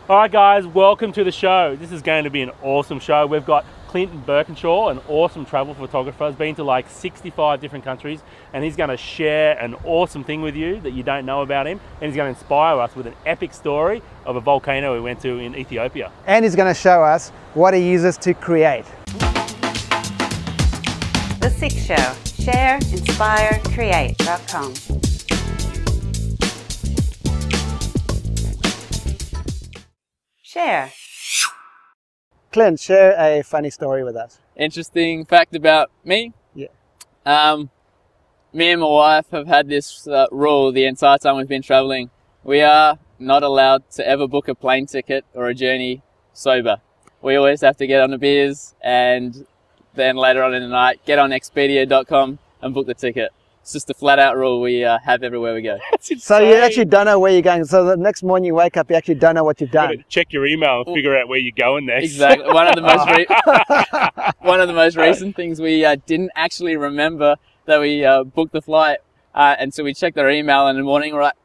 All right, guys, welcome to the show. This is going to be an awesome show. We've got Clint Burkinshaw, an awesome travel photographer. He's been to like 65 different countries, and he's going to share an awesome thing with you that you don't know about him, and he's going to inspire us with an epic story of a volcano we went to in Ethiopia. And he's going to show us what he uses to create. The SIC Show. Share, inspire, create.com. Share. Clint, share a funny story with us. Interesting fact about me. Yeah. Me and my wife have had this rule the entire time we've been traveling. We are not allowed to ever book a plane ticket or a journey sober. We always have to get on the beers and then later on in the night, get on Expedia.com and book the ticket. It's just a flat out rule we have everywhere we go. So you actually don't know where you're going. So the next morning you wake up, you actually don't know what you've done. Check your email and figure out where you're going next. Exactly. One of the most recent things we didn't actually remember that we booked the flight until we checked our email in the morning. We're like,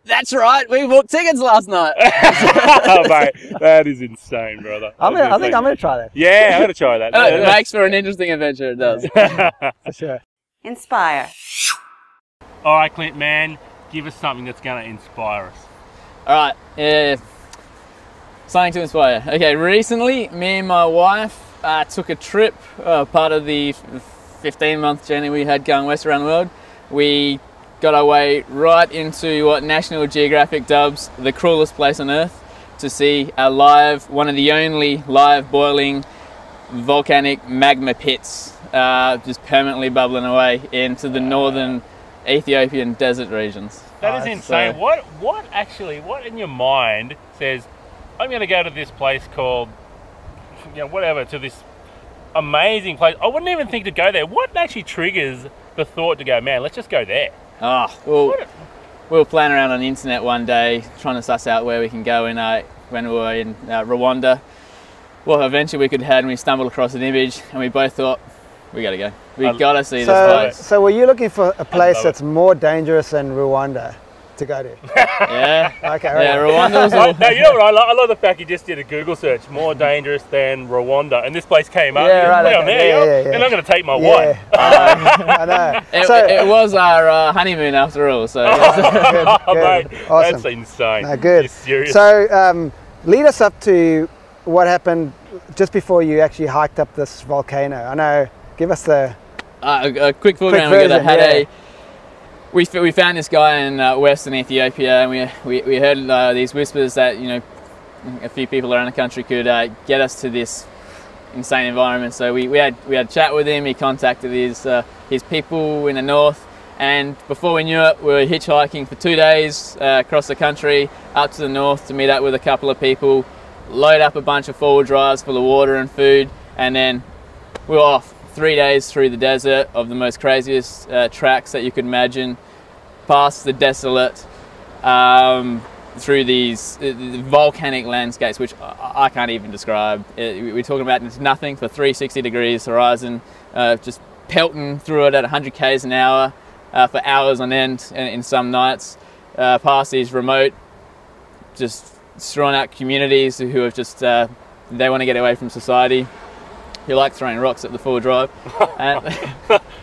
that's right, we booked tickets last night. Oh, mate, that is insane, brother. I think I'm going to try that. Yeah, I'm going to try that. It makes for an interesting adventure, it does. For sure. Inspire. All right, Clint, man, give us something that's going to inspire us. All right, yeah, something to inspire. Okay, recently, me and my wife took a trip, part of the 15-month journey we had going west around the world. We got our way right into what National Geographic dubs the cruelest place on Earth, to see one of the only live boiling volcanic magma pits just permanently bubbling away into the northern Ethiopian desert regions. That is insane. So, what in your mind says, I'm going to go to this place called, to this amazing place. I wouldn't even think to go there. What actually triggers the thought to go, man, let's just go there? Oh, well, we were playing around on the internet one day, trying to suss out where we can go when we were in Rwanda. Well, eventually we could head, and we stumbled across an image, and we both thought, we got to go. We've got to see this place. So were you looking for a place that's more dangerous than Rwanda to go to? Yeah. Okay, right. Yeah, Rwanda was all... No, you know what, I love the fact you just did a Google search, more dangerous than Rwanda, and this place came up. Yeah, right. Okay. Yeah. And I'm going to take my wife. I know. It was our honeymoon after all, so... Good. Mate, Awesome. That's insane. No, good. You're serious. So lead us up to what happened just before you actually hiked up this volcano. I know, give us the... a quick foreground. We found this guy in western Ethiopia, and we heard these whispers that a few people around the country could get us to this insane environment. So we had a chat with him. He contacted his people in the north, and before we knew it, we were hitchhiking for 2 days across the country up to the north to meet up with a couple of people, load up a bunch of four-wheel drives full of water and food, and then we were off. 3 days through the desert of the most craziest tracks that you could imagine, past the desolate, through these volcanic landscapes, which I can't even describe. We're talking about nothing for 360 degrees horizon, just pelting through it at 100 k's an hour for hours on end in some nights, past these remote, just thrown out communities who have just, they want to get away from society. You like throwing rocks at the four-wheel drive. Man,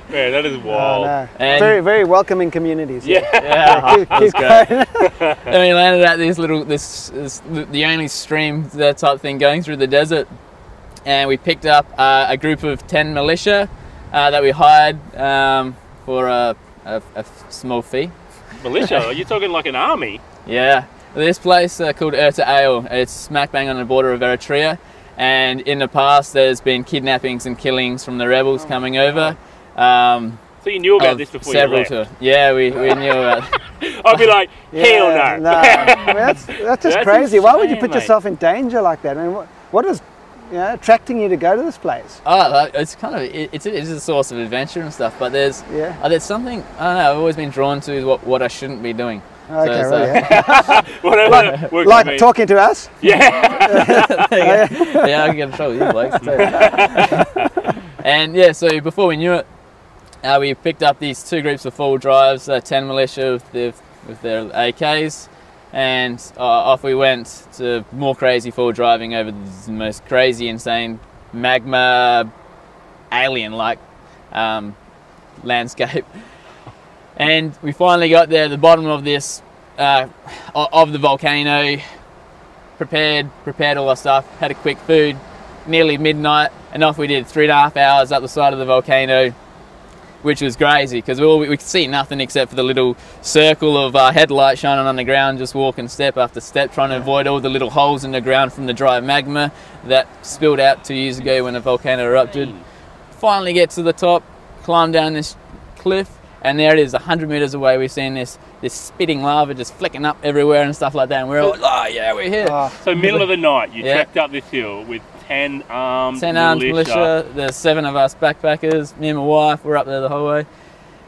that is wild. No. Very, very welcoming communities. Yeah. Keep going. And we landed at the only stream, that type thing, going through the desert. And we picked up a group of 10 militia that we hired for a small fee. Militia? Are you talking like an army? Yeah. This place called Erta Ale. It's smack bang on the border of Eritrea. And in the past, there's been kidnappings and killings from the rebels coming over. So you knew about this before you left? Yeah, we knew about it. I'd be like, hell no. No. I mean, that's just crazy. Why would you put yourself in danger like that? I mean, what is attracting you to go to this place? Oh, it's kind of it's a source of adventure and stuff. But there's something, I don't know. I've always been drawn to what I shouldn't be doing. Okay, right. Like talking to us? Yeah. Yeah, I can get in trouble with you blokes. And yeah, so before we knew it, we picked up these two groups of four-wheel drives, 10 militia with their AKs, and off we went to more crazy full driving over the most crazy, insane magma, alien-like landscape. And we finally got there at the bottom of this of the volcano. Prepared all our stuff. Had a quick food. Nearly midnight, and off we did. 3.5 hours up the side of the volcano, which was crazy because we could see nothing except for the little circle of headlight shining on the ground, just walking step after step, trying to avoid all the little holes in the ground from the dry magma that spilled out 2 years ago when the volcano erupted. Finally get to the top, climb down this cliff, and there it is, 100 meters away. We've seen this spitting lava just flicking up everywhere and stuff like that, and we're all like, oh yeah, we're here. So middle of the night, you trekked up this hill with 10 armed militia. There's 7 of us backpackers. Me and my wife were up there the whole way.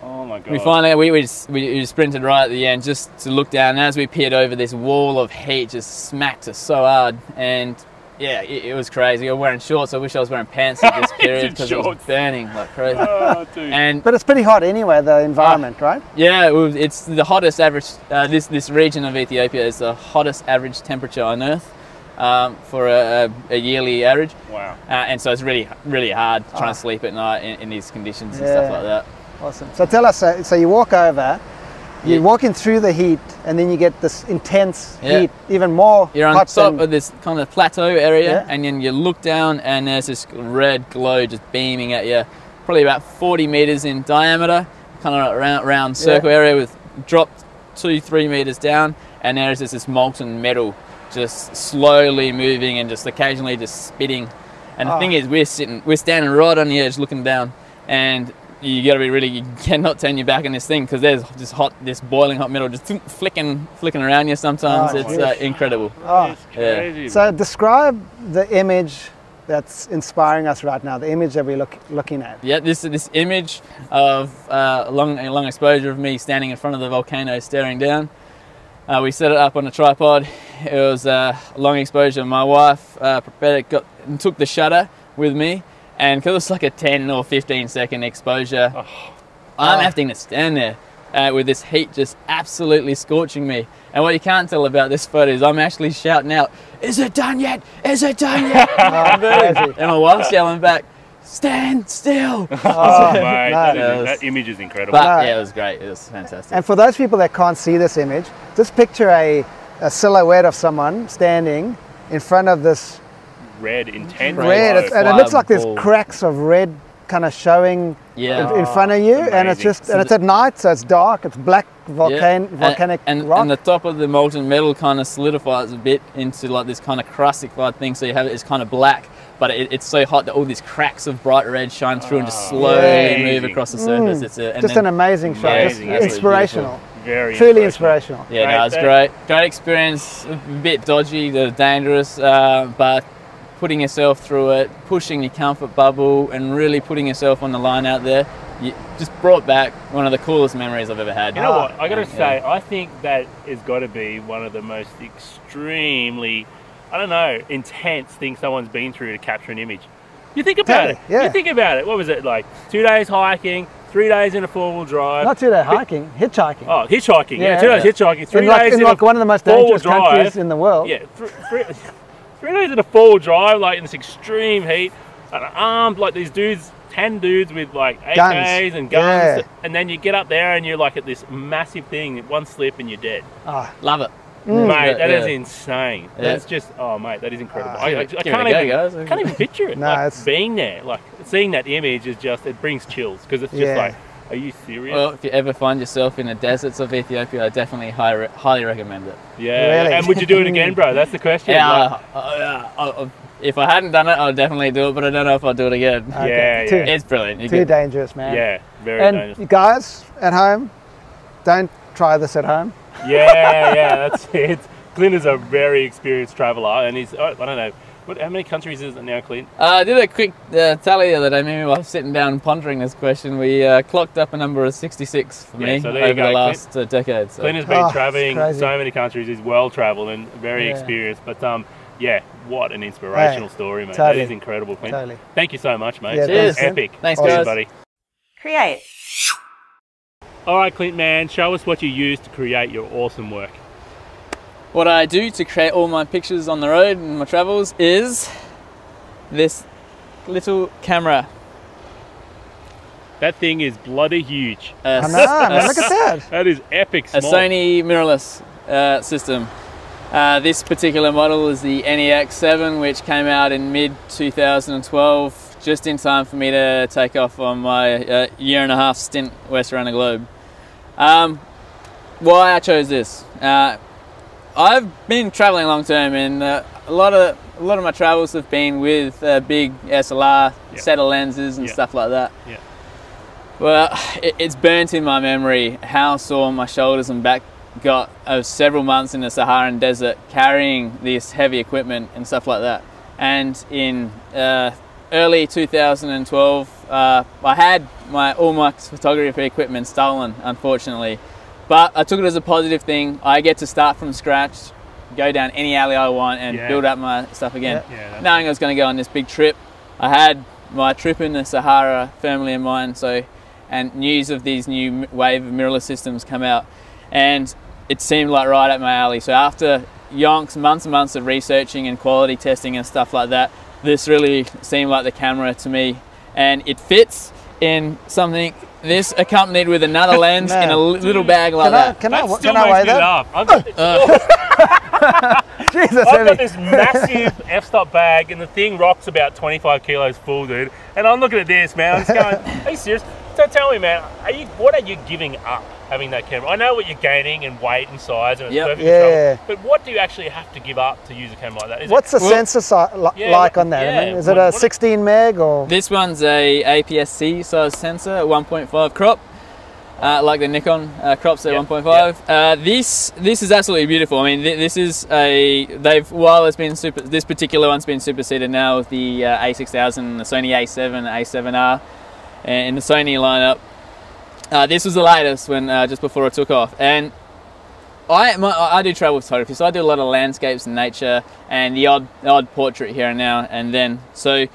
Oh my god. We finally we sprinted right at the end just to look down, and as we peered over, this wall of heat just smacked us so hard, and yeah, it was crazy. I was wearing shorts. I wish I was wearing pants at this period because it was burning like crazy. Oh, dude. But it's pretty hot anyway, the environment, right? Yeah, it's the hottest average. This region of Ethiopia is the hottest average temperature on Earth for a yearly average. Wow. And so it's really hard trying to sleep at night in these conditions and stuff like that. Awesome. So tell us, so you walk over, you're walking through the heat, and then you get this intense heat, even more You're on hot top of this kind of plateau area, Yeah. and then you look down, and there's this red glow just beaming at you, probably about 40 meters in diameter, kind of round circle area, with dropped 2-3 meters down, and there's just this molten metal just slowly moving and just occasionally just spitting. And the thing is, we're standing right on the edge looking down, and you cannot turn your back on this thing because there's this boiling hot metal just flicking around you sometimes. It's incredible. It's crazy. So describe the image that's inspiring us right now, the image that we're looking at. Yeah, this image of a long exposure of me standing in front of the volcano staring down. We set it up on a tripod. It was a long exposure. My wife prepared it, and took the shutter with me, and because it's like a 10 or 15 second exposure, I'm having to stand there with this heat just absolutely scorching me. And what you can't tell about this photo is I'm actually shouting out, "Is it done yet? Is it done yet?" And my wife's yelling back, "Stand still." Oh, mate, that image is incredible. But yeah, it was great. It was fantastic. And for those people that can't see this image, just picture a silhouette of someone standing in front of this intense red, and it looks like there's cracks of red kind of showing in front of you, and it's just, and it's at night, so it's dark, it's black volcanic rock. And the top of the molten metal kind of solidifies a bit into like this kind of crustified thing, so you have it's kind of black, but it's so hot that all these cracks of bright red shine through and just slowly move across the surface. It's an amazing shot, just inspirational. Very truly inspirational. Yeah, no, it's great. Great experience, a bit dodgy, dangerous, but putting yourself through it, pushing your comfort bubble, and really putting yourself on the line out there, you just brought back one of the coolest memories I've ever had. You know what? I got to say, I think that has got to be one of the most extremely, I don't know, intense things someone's been through to capture an image. You think about it. Yeah. You think about it. What was it like? 2 days hiking, 3 days in a 4-wheel drive. Not 2 days hiking, hitchhiking. Oh, hitchhiking. Yeah, 2 days hitchhiking. 3 days in like one of the most dangerous countries in the world. Yeah, 3 days in a 4-wheel drive, like in this extreme heat, and armed like these dudes, 10 dudes with like AKs and guns, and then you get up there and you're like at this massive thing, one slip and you're dead. Love it. Mate, that is insane. That's just, oh mate, that is incredible. I can't even picture it. No, like, being there, like seeing that image is just, it brings chills because it's just like, are you serious? Well, if you ever find yourself in the deserts of Ethiopia, I definitely highly recommend it. Yeah, really? And would you do it again, bro? That's the question. Yeah, if I hadn't done it, I would definitely do it, but I don't know if I'll do it again. Okay. Yeah, it's brilliant. Too dangerous, man. Yeah, very dangerous. And guys at home, don't try this at home. Yeah, that's it. Clint is a very experienced traveller, and he's, I don't know, how many countries is it now, Clint? I did a quick tally the other day, maybe while sitting down pondering this question. We clocked up a number of 66 for me over the last decade. So. Clint has been travelling so many countries, he's well travelled and very experienced, but yeah, what an inspirational story, mate. That is incredible, Clint. Totally. Thank you so much, mate. Yeah, cheers. Epic. Thanks, guys. Buddy. Create. All right, Clint, man, show us what you use to create your awesome work. what I do to create all my pictures on the road and my travels is this little camera. That thing is bloody huge. I know, man, look at that. That is epic small. A Sony mirrorless system. This particular model is the NEX7, which came out in mid-2012, just in time for me to take off on my year-and-a-half stint west around the globe. Why I chose this? I've been traveling long-term, and a lot of my travels have been with big SLR set of lenses and stuff like that. Yeah. Well, it's burnt in my memory how sore my shoulders and back got of several months in the Saharan desert carrying this heavy equipment and stuff like that. And in early 2012, I had all my photography equipment stolen, unfortunately. But I took it as a positive thing. I get to start from scratch, go down any alley I want and build up my stuff again. Knowing I was going to go on this big trip, I had my trip in the Sahara firmly in mind, and news of these new wave of mirrorless systems come out, and it seemed like right up my alley. So after months and months of researching and quality testing and stuff like that, this really seemed like the camera to me, and it fits in something this accompanied with another lens in a little bag like that. Can I weigh that? Jesus, I've got this massive f-stop bag, and the thing rocks about 25 kilos full, dude. And I'm looking at this, man. I'm just going, are you serious? So tell me, man, what are you giving up having that camera? I know what you're gaining in weight and size, and it's perfect control, but what do you actually have to give up to use a camera like that? What's the sensor like on that? I mean, is it a 16 meg or? This one's a APS-C size sensor, 1.5 crop. Like the Nikon crops at 1.5. This is absolutely beautiful. I mean, this is this particular one's been superseded now with the A6000, the Sony A7, A7R, in the Sony lineup. This was the latest when just before I took off, and I do travel photography, so I do a lot of landscapes and nature, and the odd portrait here and now and then. So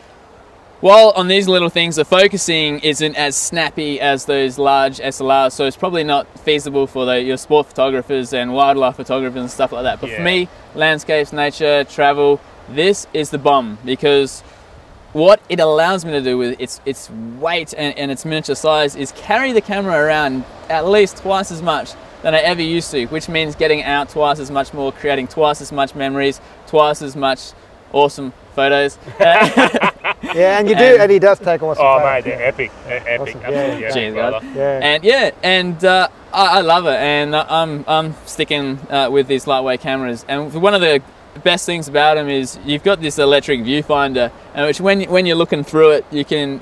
while on these little things, the focusing isn't as snappy as those large SLRs, so it's probably not feasible for your sport photographers and wildlife photographers and stuff like that. But for me, landscapes, nature, travel, this is the bomb, because what it allows me to do with its weight and its miniature size is carry the camera around at least twice as much than I ever used to, which means getting out twice as much more, creating twice as much memories, twice as much awesome photos. Yeah, and you do, and he does take awesome photos. Oh, mate, they're epic. They're epic. Awesome. Absolutely. Cheers, brother. And I love it, and I'm sticking with these lightweight cameras. And one of the best things about them is you've got this electric viewfinder, which when you're looking through it, you can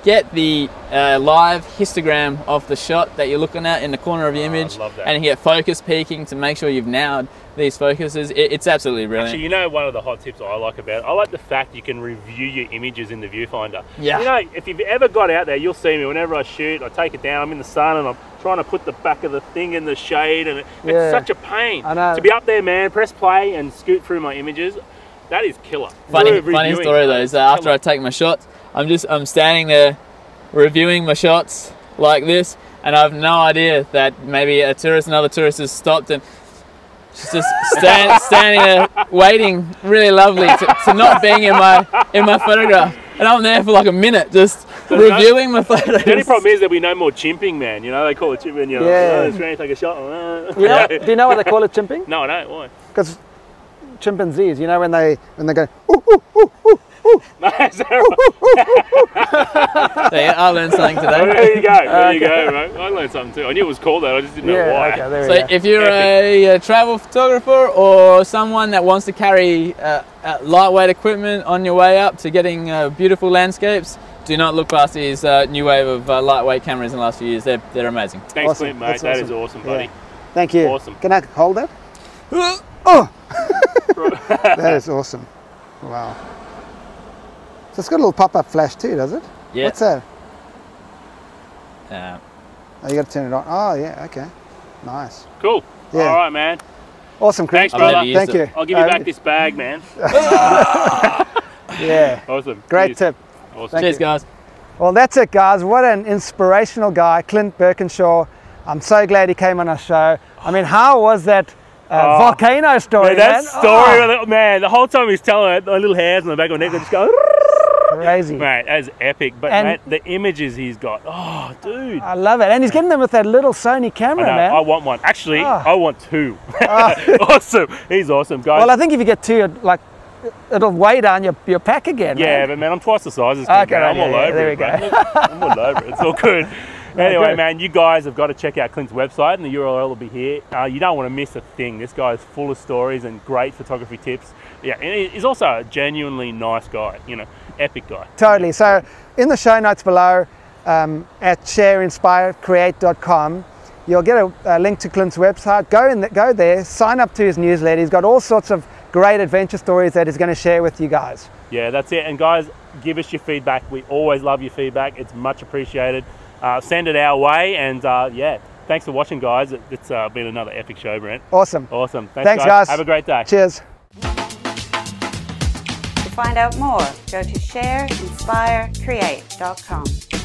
get the live histogram of the shot that you're looking at in the corner of your image, I love that. and you get focus peaking to make sure you've nailed these focuses. It's absolutely brilliant. Actually, you know, one of the hot tips I like about it, I like the fact you can review your images in the viewfinder. Yeah. You know, if you've ever got out there, you'll see me whenever I shoot, I take it down, I'm in the sun, and I'm trying to put the back of the thing in the shade, and it's such a pain. I know. To be up there, man, press play and scoot through my images, that is killer. Funny story though is after I take my shots, I'm standing there reviewing my shots like this, and I have no idea that maybe another tourist has stopped and she's just standing there waiting, really lovely, to not being in my photograph, and I'm there for like a minute just reviewing my photos. The only problem is there'll be no more chimping, man. You know, they call it chimping. You know, it's ready to take a shot. Do you know why they call it chimping? No, I don't. Why? Because chimpanzees, you know, when they go, ooh, ooh, ooh, ooh, ooh. I learned something today. There you go. There you go, bro. I learned something too. I knew it was called that. I just didn't know why. Okay, there so we go. if you're a travel photographer or someone that wants to carry lightweight equipment on your way up to getting beautiful landscapes, do not look past these new wave of lightweight cameras in the last few years. They're amazing. Thanks, Awesome. Clint, mate. That's That awesome. is awesome, buddy. Yeah. Thank you. Awesome. Can I hold that? Oh! That is awesome. Wow. So it's got a little pop-up flash too, does it? Yeah. What's that? Yeah. Oh, you got to turn it on. Oh, yeah. Okay. Nice. Cool. Yeah. All right, man. Awesome, Chris. Thanks, brother. Thank you. I'll give you back this bag, man. Yeah. Awesome. Great Cheers. tip. Awesome. Cheers, guys. Well, that's it, guys. What an inspirational guy, Clint Burkinshaw. I'm so glad he came on our show. I mean, how was that volcano story, man. That story, man, the whole time he's telling it, the little hairs on the back of my neck, they just go... Crazy. Mate, that is epic. But mate, the images he's got, oh, dude. I love it. And he's getting them with that little Sony camera, man. I want one. Actually, I want two. Awesome. He's awesome, guys. Well, I think if you get two, like, it'll weigh down your pack again. Yeah, but man, I'm twice the size as Clint. Okay, I'm all over there it, we go. I'm all over it. It's all good. Anyway, man, you guys have got to check out Clint's website, and the URL will be here. You don't want to miss a thing. This guy is full of stories and great photography tips. Yeah, and he's also a genuinely nice guy, you know, epic guy. Totally. So in the show notes below at shareinspirecreate.com, you'll get a link to Clint's website. Go there, sign up to his newsletter. He's got all sorts of great adventure stories that he's going to share with you guys. Yeah, that's it. And guys, give us your feedback. We always love your feedback. It's much appreciated. Send it our way, and yeah, thanks for watching, guys. It's been another epic show, Brent. Awesome. Awesome. Thanks, guys. Have a great day. Cheers. To find out more, go to shareinspirecreate.com.